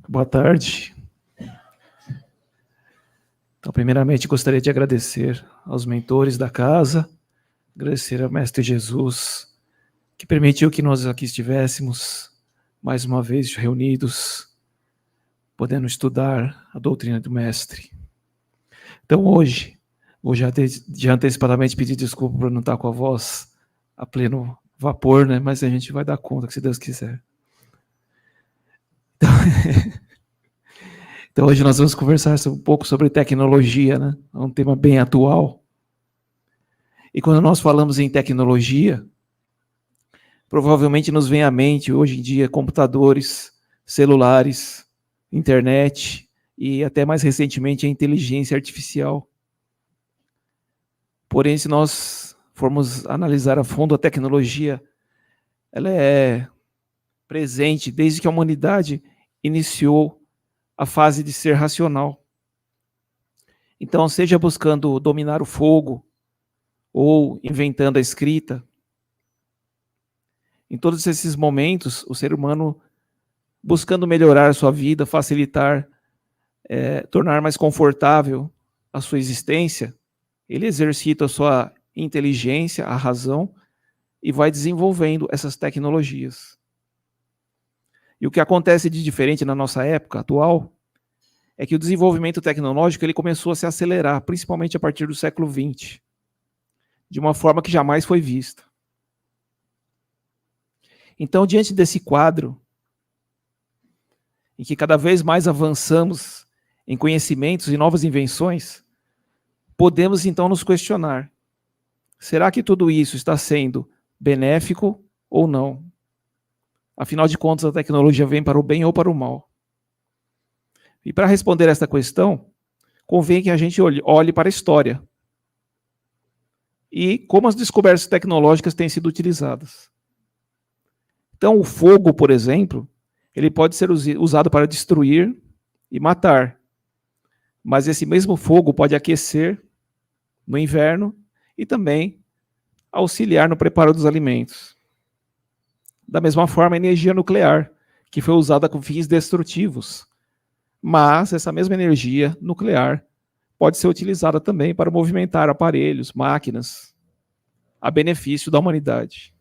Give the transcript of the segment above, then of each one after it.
Boa tarde. Então, primeiramente, gostaria de agradecer aos mentores da casa, agradecer ao Mestre Jesus, que permitiu que nós aqui estivéssemos, mais uma vez, reunidos, podendo estudar a doutrina do Mestre. Então, hoje, vou já antecipadamente pedir desculpa por não estar com a voz a pleno vapor, né? Mas a gente vai dar conta, se Deus quiser. Então, hoje nós vamos conversar um pouco sobre tecnologia, né? É um tema bem atual. E quando nós falamos em tecnologia, provavelmente nos vem à mente, hoje em dia, computadores, celulares, internet e até mais recentemente a inteligência artificial. Porém, se nós formos analisar a fundo a tecnologia, ela é presente desde que a humanidade iniciou a fase de ser racional. Então, seja buscando dominar o fogo, ou inventando a escrita, em todos esses momentos, o ser humano buscando melhorar a sua vida, facilitar, tornar mais confortável a sua existência, ele exercita a sua inteligência, a razão, e vai desenvolvendo essas tecnologias. E o que acontece de diferente na nossa época atual é que o desenvolvimento tecnológico ele começou a se acelerar, principalmente a partir do século XX, de uma forma que jamais foi vista. Então, diante desse quadro, em que cada vez mais avançamos em conhecimentos e novas invenções, podemos então nos questionar: será que tudo isso está sendo benéfico ou não? Afinal de contas, a tecnologia vem para o bem ou para o mal? E para responder esta questão, convém que a gente olhe para a história e como as descobertas tecnológicas têm sido utilizadas. Então, o fogo, por exemplo, ele pode ser usado para destruir e matar, mas esse mesmo fogo pode aquecer no inverno e também auxiliar no preparo dos alimentos. Da mesma forma, a energia nuclear, que foi usada com fins destrutivos, mas essa mesma energia nuclear pode ser utilizada também para movimentar aparelhos, máquinas, a benefício da humanidade.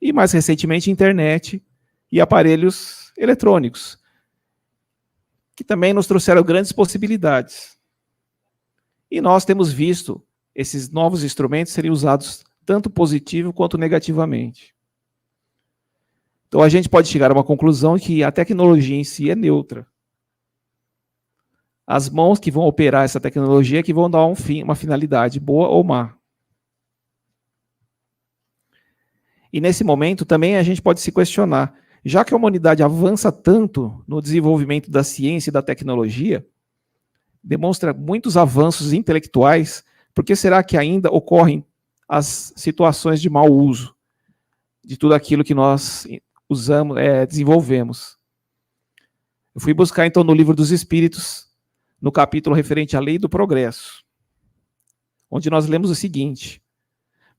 E mais recentemente, internet e aparelhos eletrônicos, que também nos trouxeram grandes possibilidades. E nós temos visto esses novos instrumentos serem usados tanto positivo quanto negativamente. Então a gente pode chegar a uma conclusão que a tecnologia em si é neutra. As mãos que vão operar essa tecnologia que vão dar uma finalidade boa ou má. E nesse momento também a gente pode se questionar, já que a humanidade avança tanto no desenvolvimento da ciência e da tecnologia, demonstra muitos avanços intelectuais, por que será que ainda ocorrem as situações de mau uso de tudo aquilo que nós desenvolvemos? Eu fui buscar então no Livro dos Espíritos, no capítulo referente à lei do progresso, onde nós lemos o seguinte: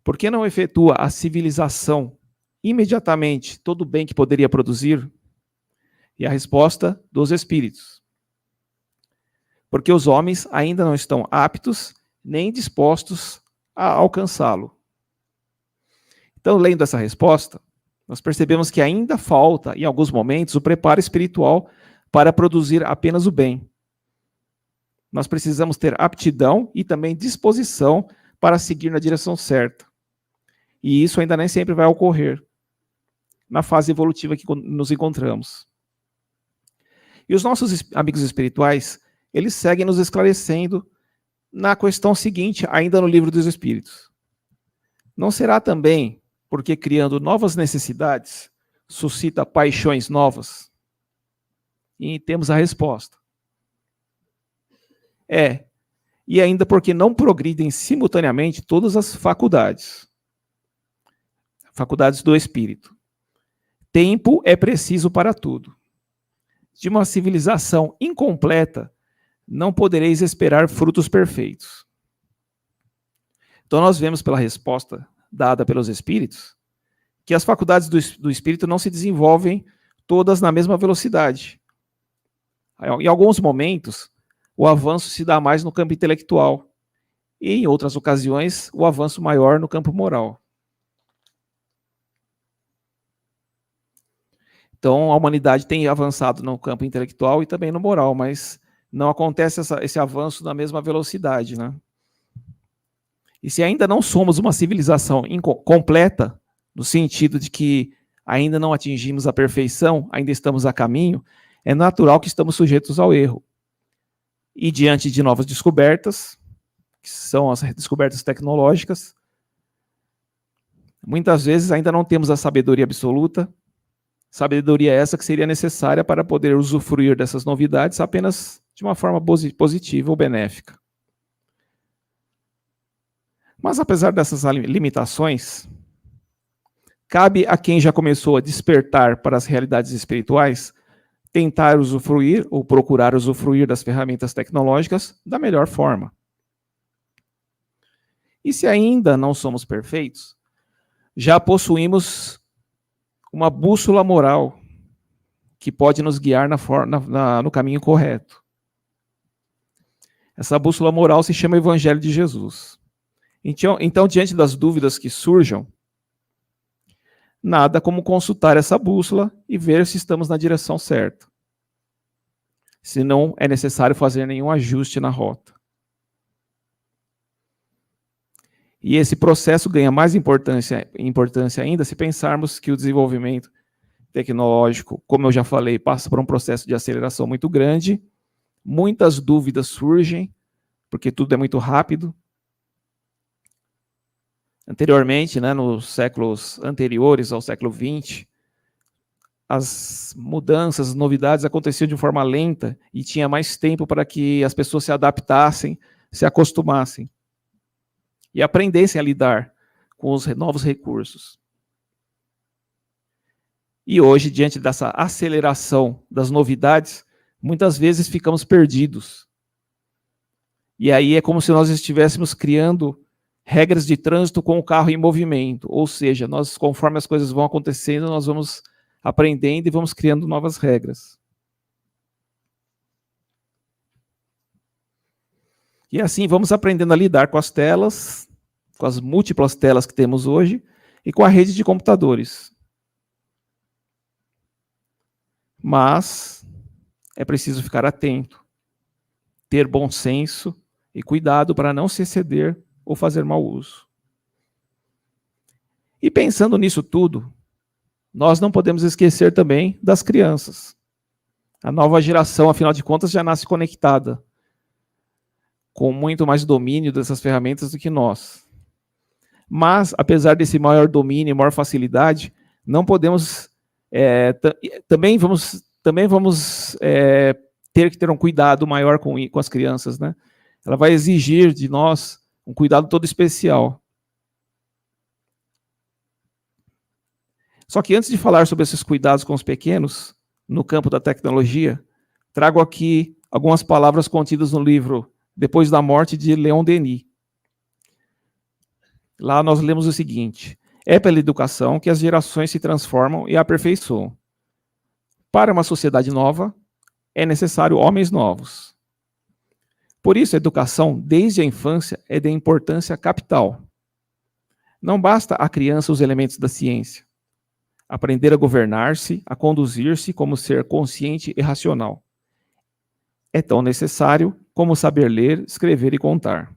por que não efetua a civilização imediatamente todo o bem que poderia produzir? E a resposta dos Espíritos: porque os homens ainda não estão aptos nem dispostos a alcançá-lo. Então, lendo essa resposta, nós percebemos que ainda falta, em alguns momentos, o preparo espiritual para produzir apenas o bem. Nós precisamos ter aptidão e também disposição para seguir na direção certa. E isso ainda nem sempre vai ocorrer na fase evolutiva que nos encontramos. E os nossos amigos espirituais, eles seguem nos esclarecendo na questão seguinte, ainda no Livro dos Espíritos. Não será também porque criando novas necessidades suscita paixões novas? E temos a resposta. E ainda porque não progridem simultaneamente todas as faculdades do espírito. Tempo é preciso para tudo. De uma civilização incompleta, não podereis esperar frutos perfeitos. Então nós vemos pela resposta dada pelos espíritos, que as faculdades do espírito não se desenvolvem todas na mesma velocidade, Em alguns momentos, o avanço se dá mais no campo intelectual, e em outras ocasiões, o avanço maior no campo moral. Então, a humanidade tem avançado no campo intelectual e também no moral, mas não acontece esse avanço na mesma velocidade, né? E se ainda não somos uma civilização completa, no sentido de que ainda não atingimos a perfeição, ainda estamos a caminho, é natural que estamos sujeitos ao erro. E diante de novas descobertas, que são as descobertas tecnológicas, muitas vezes ainda não temos a sabedoria absoluta, sabedoria essa que seria necessária para poder usufruir dessas novidades apenas de uma forma positiva ou benéfica. Mas apesar dessas limitações, cabe a quem já começou a despertar para as realidades espirituais tentar usufruir ou procurar usufruir das ferramentas tecnológicas da melhor forma. E se ainda não somos perfeitos, já possuímos uma bússola moral que pode nos guiar no caminho correto. Essa bússola moral se chama Evangelho de Jesus. Então, diante das dúvidas que surjam, nada como consultar essa bússola e ver se estamos na direção certa. Se não é necessário fazer nenhum ajuste na rota. E esse processo ganha mais importância ainda se pensarmos que o desenvolvimento tecnológico, como eu já falei, passa por um processo de aceleração muito grande, muitas dúvidas surgem, porque tudo é muito rápido. Anteriormente, né, nos séculos anteriores ao século XX, as mudanças, as novidades aconteciam de forma lenta e tinha mais tempo para que as pessoas se adaptassem, se acostumassem e aprendessem a lidar com os novos recursos. E hoje, diante dessa aceleração das novidades, muitas vezes ficamos perdidos. E aí é como se nós estivéssemos criando regras de trânsito com o carro em movimento, ou seja, nós, conforme as coisas vão acontecendo, nós vamos aprendendo e vamos criando novas regras. E assim vamos aprendendo a lidar com as telas, com as múltiplas telas que temos hoje, e com a rede de computadores. Mas é preciso ficar atento, ter bom senso e cuidado para não se exceder ou fazer mau uso. E pensando nisso tudo, nós não podemos esquecer também das crianças. A nova geração, afinal de contas, já nasce conectada, com muito mais domínio dessas ferramentas do que nós. Mas, apesar desse maior domínio e maior facilidade, não podemos... também vamos ter que ter um cuidado maior com as crianças, né? Ela vai exigir de nós um cuidado todo especial. Só que antes de falar sobre esses cuidados com os pequenos, no campo da tecnologia, trago aqui algumas palavras contidas no livro Depois da Morte, de Leon Denis. Lá nós lemos o seguinte: é pela educação que as gerações se transformam e aperfeiçoam. Para uma sociedade nova, é necessário homens novos. Por isso, a educação, desde a infância, é de importância capital. Não basta à criança os elementos da ciência. Aprender a governar-se, a conduzir-se como ser consciente e racional. É tão necessário como saber ler, escrever e contar.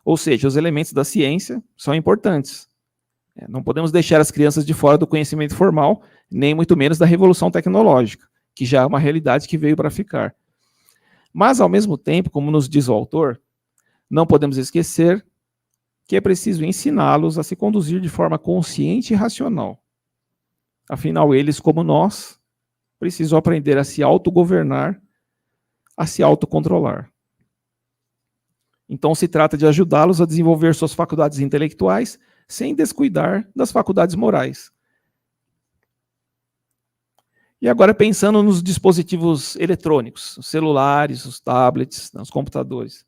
Ou seja, os elementos da ciência são importantes. Não podemos deixar as crianças de fora do conhecimento formal, nem muito menos da revolução tecnológica, que já é uma realidade que veio para ficar. Mas, ao mesmo tempo, como nos diz o autor, não podemos esquecer que é preciso ensiná-los a se conduzir de forma consciente e racional. Afinal, eles, como nós, precisam aprender a se autogovernar, a se autocontrolar. Então, se trata de ajudá-los a desenvolver suas faculdades intelectuais sem descuidar das faculdades morais. E agora, pensando nos dispositivos eletrônicos, os celulares, os tablets, os computadores.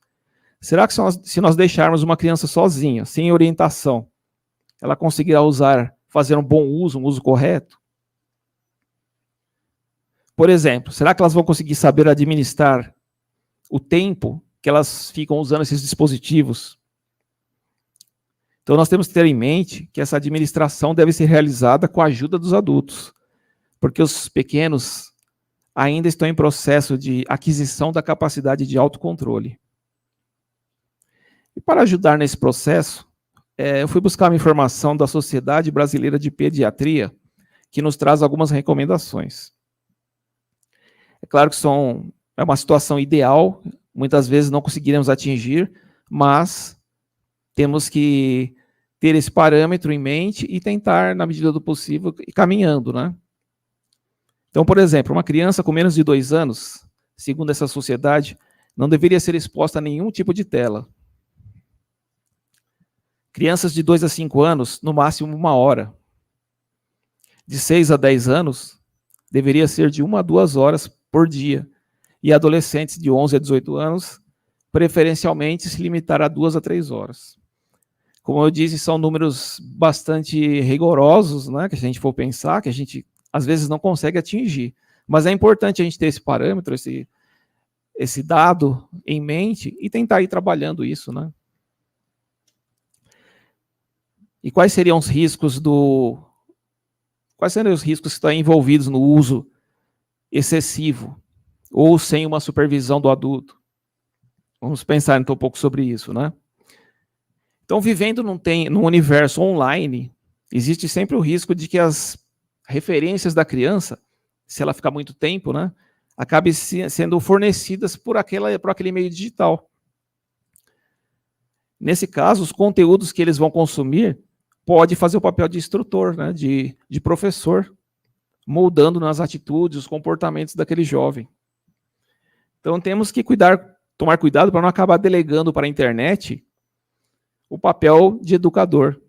Será que se nós deixarmos uma criança sozinha, sem orientação, ela conseguirá fazer um bom uso, um uso correto? Por exemplo, será que elas vão conseguir saber administrar o tempo que elas ficam usando esses dispositivos? Então, nós temos que ter em mente que essa administração deve ser realizada com a ajuda dos adultos, porque os pequenos ainda estão em processo de aquisição da capacidade de autocontrole. E para ajudar nesse processo, eu fui buscar uma informação da Sociedade Brasileira de Pediatria, que nos traz algumas recomendações. É claro que é uma situação ideal, muitas vezes não conseguiremos atingir, mas temos que ter esse parâmetro em mente e tentar, na medida do possível, ir caminhando, né? Então, por exemplo, uma criança com menos de 2 anos, segundo essa sociedade, não deveria ser exposta a nenhum tipo de tela. Crianças de 2 a 5 anos, no máximo 1 hora. De 6 a 10 anos, deveria ser de 1 a 2 horas por dia. E adolescentes de 11 a 18 anos, preferencialmente se limitar a 2 a 3 horas. Como eu disse, são números bastante rigorosos, né, que a gente for pensar, que a gente às vezes não consegue atingir. Mas é importante a gente ter esse parâmetro, esse dado em mente e tentar ir trabalhando isso, né? E quais seriam os riscos Quais seriam os riscos que estão envolvidos no uso excessivo ou sem uma supervisão do adulto? Vamos pensar então um pouco sobre isso, né? Então, vivendo num universo online, existe sempre o risco de que as referências da criança, se ela ficar muito tempo, né, acabe sendo fornecidas por aquele meio digital. Nesse caso, os conteúdos que eles vão consumir pode fazer o papel de instrutor, né, de professor, moldando nas atitudes, os comportamentos daquele jovem. Então, temos que tomar cuidado para não acabar delegando para a internet o papel de educador.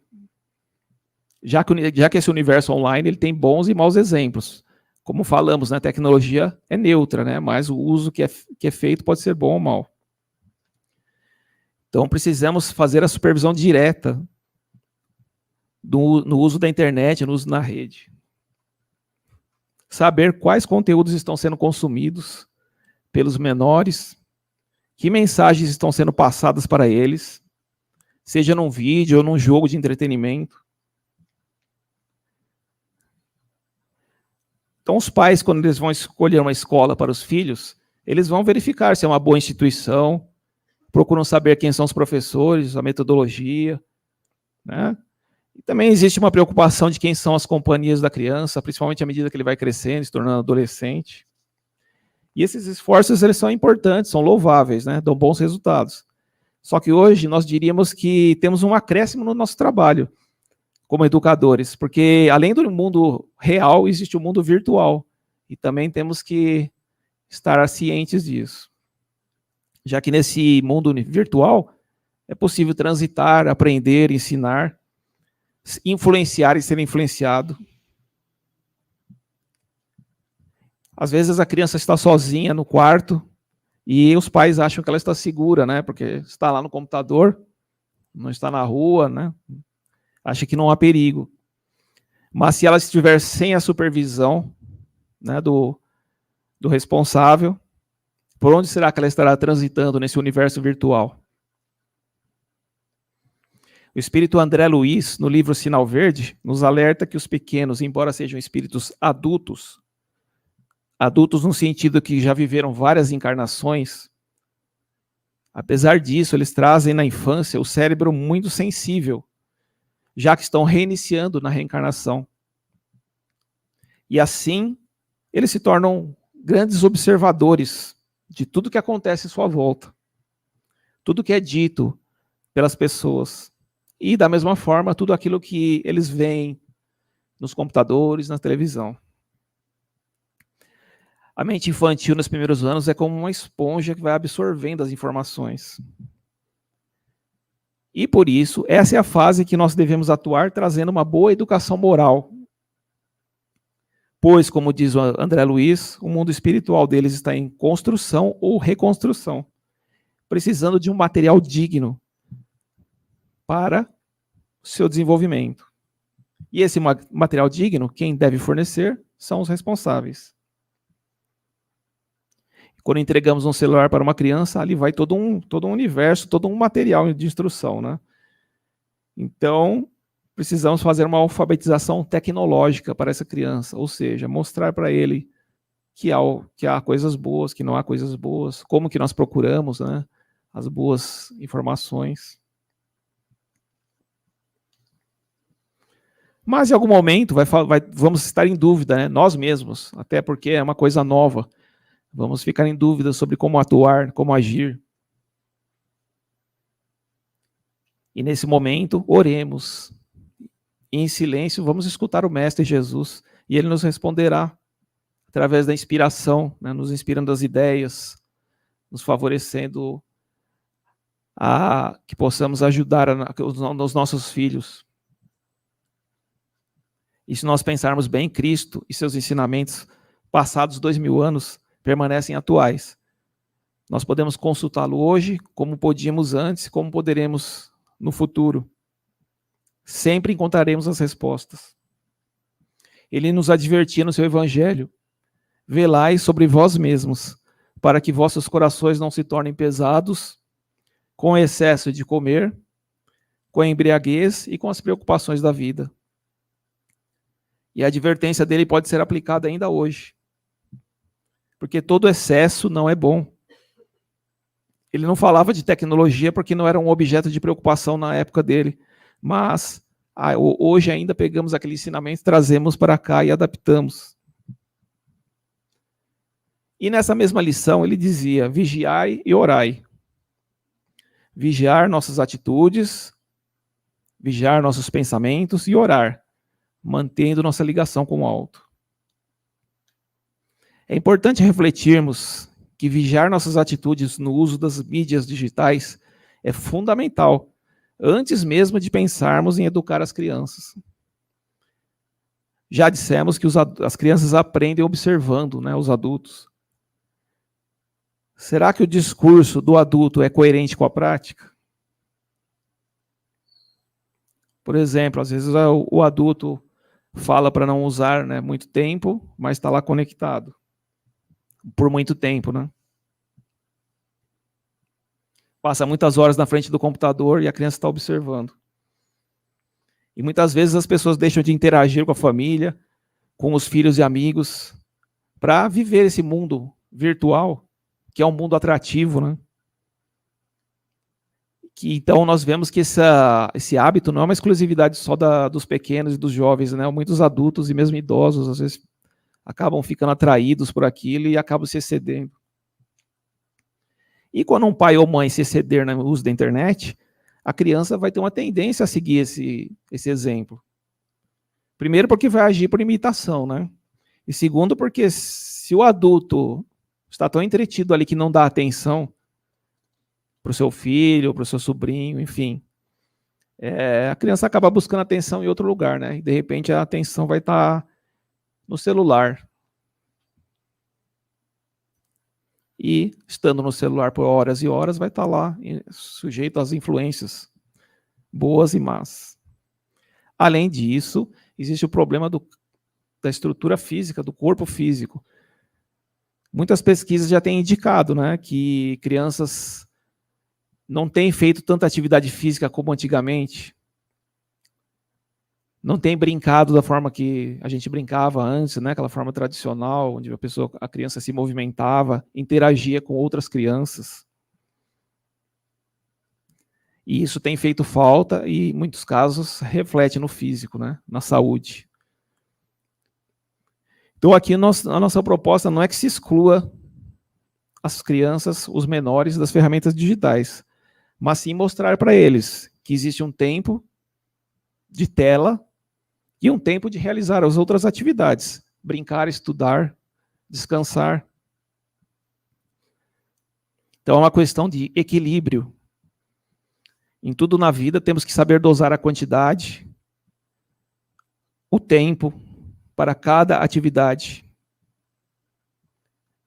Já que esse universo online ele tem bons e maus exemplos. Como falamos, né, a tecnologia é neutra, né, mas o uso que é feito pode ser bom ou mau. Então, precisamos fazer a supervisão direta no uso da internet, no uso na rede. Saber quais conteúdos estão sendo consumidos pelos menores, que mensagens estão sendo passadas para eles, seja num vídeo ou num jogo de entretenimento. Então, os pais, quando eles vão escolher uma escola para os filhos, eles vão verificar se é uma boa instituição, procuram saber quem são os professores, a metodologia, né? E também existe uma preocupação de quem são as companhias da criança, principalmente à medida que ele vai crescendo, se tornando adolescente. E esses esforços, eles são importantes, são louváveis, né? Dão bons resultados. Só que hoje nós diríamos que temos um acréscimo no nosso trabalho como educadores, porque além do mundo real, existe o mundo virtual. E também temos que estar cientes disso. Já que nesse mundo virtual é possível transitar, aprender, ensinar, influenciar e ser influenciado. Às vezes a criança está sozinha no quarto e os pais acham que ela está segura, né? Porque está lá no computador, não está na rua, né? Acha que não há perigo. Mas se ela estiver sem a supervisão, né, do responsável, por onde será que ela estará transitando nesse universo virtual? O espírito André Luiz, no livro Sinal Verde, nos alerta que os pequenos, embora sejam espíritos adultos no sentido que já viveram várias encarnações, apesar disso, eles trazem na infância o cérebro muito sensível, já que estão reiniciando na reencarnação. E assim, eles se tornam grandes observadores de tudo que acontece à sua volta, tudo que é dito pelas pessoas. E, da mesma forma, tudo aquilo que eles veem nos computadores, na televisão. A mente infantil, nos primeiros anos, é como uma esponja que vai absorvendo as informações. E, por isso, essa é a fase que nós devemos atuar, trazendo uma boa educação moral. Pois, como diz o André Luiz, o mundo espiritual deles está em construção ou reconstrução, precisando de um material digno para o seu desenvolvimento. E esse material digno, quem deve fornecer são os responsáveis. Quando entregamos um celular para uma criança, ali vai todo um universo, todo um material de instrução, né? Então, precisamos fazer uma alfabetização tecnológica para essa criança, ou seja, mostrar para ele que há coisas boas, que não há coisas boas, como que nós procuramos, né, as boas informações. Mas em algum momento vamos estar em dúvida, né, nós mesmos, até porque é uma coisa nova. Vamos ficar em dúvida sobre como atuar, como agir. E nesse momento, oremos. E em silêncio, vamos escutar o Mestre Jesus. E ele nos responderá através da inspiração, né, nos inspirando as ideias, nos favorecendo a que possamos ajudar os nossos filhos. E se nós pensarmos bem, Cristo e seus ensinamentos passados 2000 anos permanecem atuais. Nós podemos consultá-lo hoje, como podíamos antes, como poderemos no futuro. Sempre encontraremos as respostas. Ele nos advertia no seu evangelho: velai sobre vós mesmos, para que vossos corações não se tornem pesados com o excesso de comer, com a embriaguez e com as preocupações da vida. E a advertência dele pode ser aplicada ainda hoje, porque todo excesso não é bom. Ele não falava de tecnologia porque não era um objeto de preocupação na época dele, mas hoje ainda pegamos aquele ensinamento, trazemos para cá e adaptamos. E nessa mesma lição ele dizia: vigiai e orai. Vigiar nossas atitudes, vigiar nossos pensamentos e orar, mantendo nossa ligação com o alto. É importante refletirmos que vigiar nossas atitudes no uso das mídias digitais é fundamental, antes mesmo de pensarmos em educar as crianças. Já dissemos que as crianças aprendem observando, né, os adultos. Será que o discurso do adulto é coerente com a prática? Por exemplo, às vezes o adulto fala para não usar, né, muito tempo, mas está lá conectado por muito tempo, né? Passa muitas horas na frente do computador e a criança está observando. E muitas vezes as pessoas deixam de interagir com a família, com os filhos e amigos, para viver esse mundo virtual, que é um mundo atrativo, né? Então nós vemos que esse hábito não é uma exclusividade só dos pequenos e dos jovens, né? Muitos adultos e mesmo idosos, às vezes, acabam ficando atraídos por aquilo e acabam se excedendo. E quando um pai ou mãe se exceder no uso da internet, a criança vai ter uma tendência a seguir esse exemplo. Primeiro, porque vai agir por imitação, né? E segundo, porque se o adulto está tão entretido ali que não dá atenção para o seu filho, para o seu sobrinho, enfim, a criança acaba buscando atenção em outro lugar, né? E de repente a atenção vai estar no celular. E, estando no celular por horas e horas, vai estar lá sujeito às influências boas e más. Além disso, existe o problema da estrutura física, do corpo físico. Muitas pesquisas já têm indicado, né, que crianças não têm feito tanta atividade física como antigamente, não têm brincado da forma que a gente brincava antes, né, aquela forma tradicional, onde a criança se movimentava, interagia com outras crianças. E isso tem feito falta e, em muitos casos, reflete no físico, né, na saúde. Então, aqui a nossa proposta não é que se exclua as crianças, os menores, das ferramentas digitais, mas sim mostrar para eles que existe um tempo de tela e um tempo de realizar as outras atividades, brincar, estudar, descansar. Então é uma questão de equilíbrio. Em tudo na vida temos que saber dosar a quantidade, o tempo para cada atividade.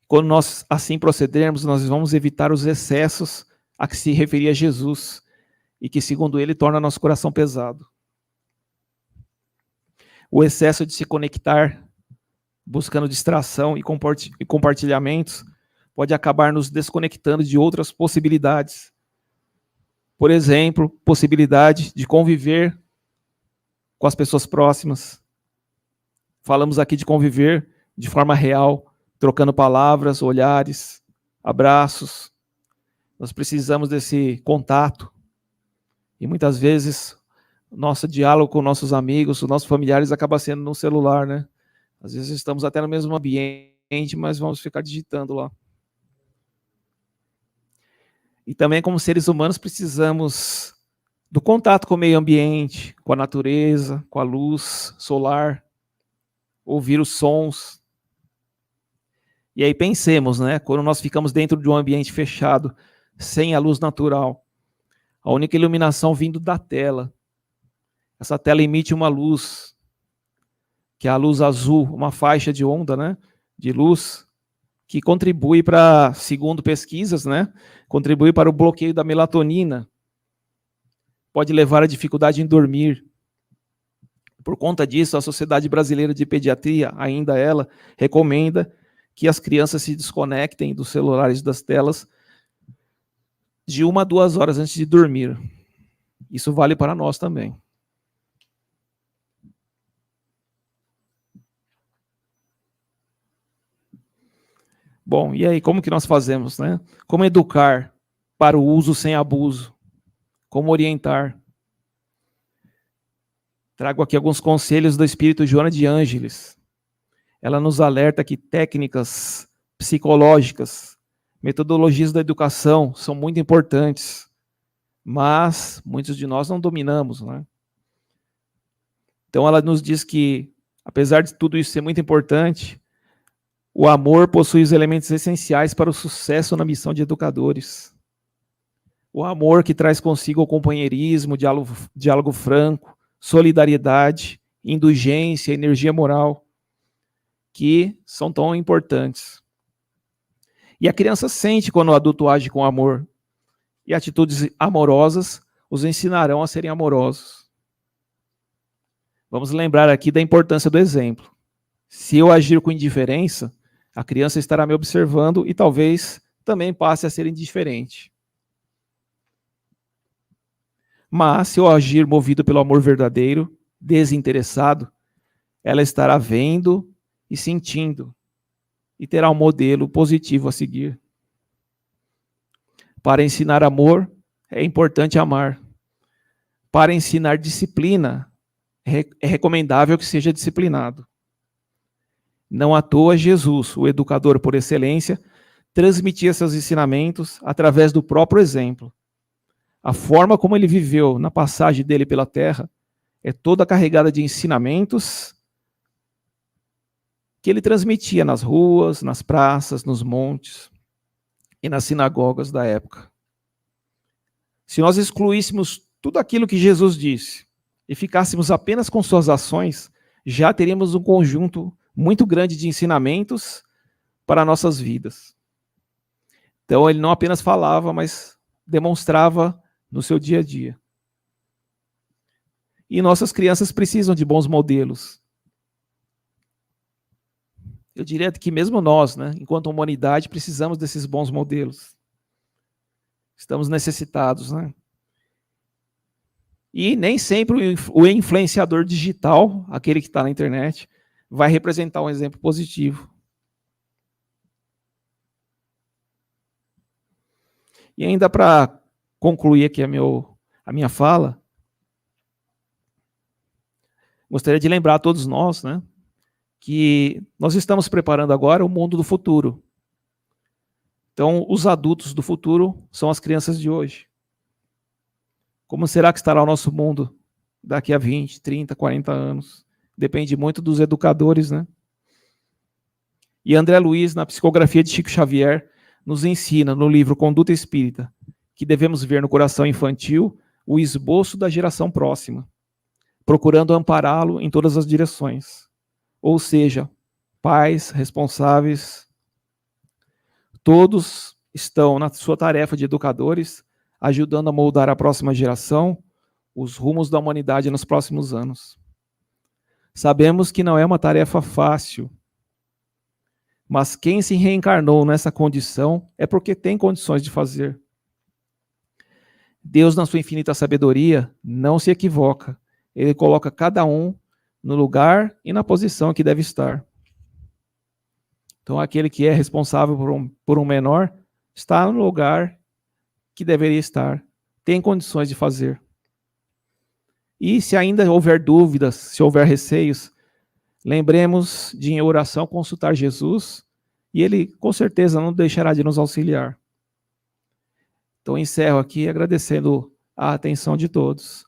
Quando nós assim procedermos, nós vamos evitar os excessos a que se referia Jesus e que, segundo ele, torna nosso coração pesado. O excesso de se conectar, buscando distração e compartilhamentos, pode acabar nos desconectando de outras possibilidades. Por exemplo, possibilidade de conviver com as pessoas próximas. Falamos aqui de conviver de forma real, trocando palavras, olhares, abraços. Nós precisamos desse contato. E muitas vezes, nosso diálogo com nossos amigos, os nossos familiares acaba sendo no celular, né? Às vezes estamos até no mesmo ambiente, mas vamos ficar digitando lá. E também, como seres humanos, precisamos do contato com o meio ambiente, com a natureza, com a luz solar, ouvir os sons. E aí pensemos, né? Quando nós ficamos dentro de um ambiente fechado, sem a luz natural, a única iluminação vindo da tela. Essa tela emite uma luz, que é a luz azul, uma faixa de onda, né? De luz, que contribui para, segundo pesquisas, né? Contribui para o bloqueio da melatonina. Pode levar à dificuldade em dormir. Por conta disso, a Sociedade Brasileira de Pediatria, ainda ela, recomenda que as crianças se desconectem dos celulares e das telas de 1 a 2 horas antes de dormir. Isso vale para nós também. Bom, e aí, como que nós fazemos, né? Como educar para o uso sem abuso? Como orientar? Trago aqui alguns conselhos do Espírito Joana de Ângeles. Ela nos alerta que técnicas psicológicas, metodologias da educação são muito importantes, mas muitos de nós não dominamos, né? Então ela nos diz que, apesar de tudo isso ser muito importante, o amor possui os elementos essenciais para o sucesso na missão de educadores. O amor que traz consigo o companheirismo, diálogo franco, solidariedade, indulgência, energia moral, que são tão importantes. E a criança sente quando o adulto age com amor. E atitudes amorosas os ensinarão a serem amorosos. Vamos lembrar aqui da importância do exemplo. Se eu agir com indiferença, a criança estará me observando e talvez também passe a ser indiferente. Mas se eu agir movido pelo amor verdadeiro, desinteressado, ela estará vendo e sentindo e terá um modelo positivo a seguir. Para ensinar amor, é importante amar. Para ensinar disciplina, é recomendável que seja disciplinado. Não à toa Jesus, o educador por excelência, transmitia seus ensinamentos através do próprio exemplo. A forma como ele viveu na passagem dele pela terra é toda carregada de ensinamentos que ele transmitia nas ruas, nas praças, nos montes e nas sinagogas da época. Se nós excluíssemos tudo aquilo que Jesus disse e ficássemos apenas com suas ações, já teríamos um conjunto muito grande de ensinamentos para nossas vidas. Então ele não apenas falava, mas demonstrava no seu dia a dia. E nossas crianças precisam de bons modelos. Eu diria que mesmo nós, né, enquanto humanidade, precisamos desses bons modelos. Estamos necessitados, né? E nem sempre o influenciador digital, aquele que está na internet, vai representar um exemplo positivo. E ainda para concluir aqui a minha fala, gostaria de lembrar a todos nós, né, que nós estamos preparando agora o mundo do futuro. Então, os adultos do futuro são as crianças de hoje. Como será que estará o nosso mundo daqui a 20, 30, 40 anos? Depende muito dos educadores, né? E André Luiz, na psicografia de Chico Xavier, nos ensina no livro Conduta Espírita que devemos ver no coração infantil o esboço da geração próxima, procurando ampará-lo em todas as direções. Ou seja, pais, responsáveis, todos estão na sua tarefa de educadores, ajudando a moldar a próxima geração, os rumos da humanidade nos próximos anos. Sabemos que não é uma tarefa fácil, Mas quem se reencarnou nessa condição é porque tem condições de fazer. Deus, na sua infinita sabedoria, não se equivoca. Ele coloca cada um no lugar e na posição que deve estar. Então, aquele que é responsável por um menor está no lugar que deveria estar. Tem condições de fazer. E se ainda houver dúvidas, se houver receios, lembremos de em oração consultar Jesus e ele com certeza não deixará de nos auxiliar. Então encerro aqui agradecendo a atenção de todos.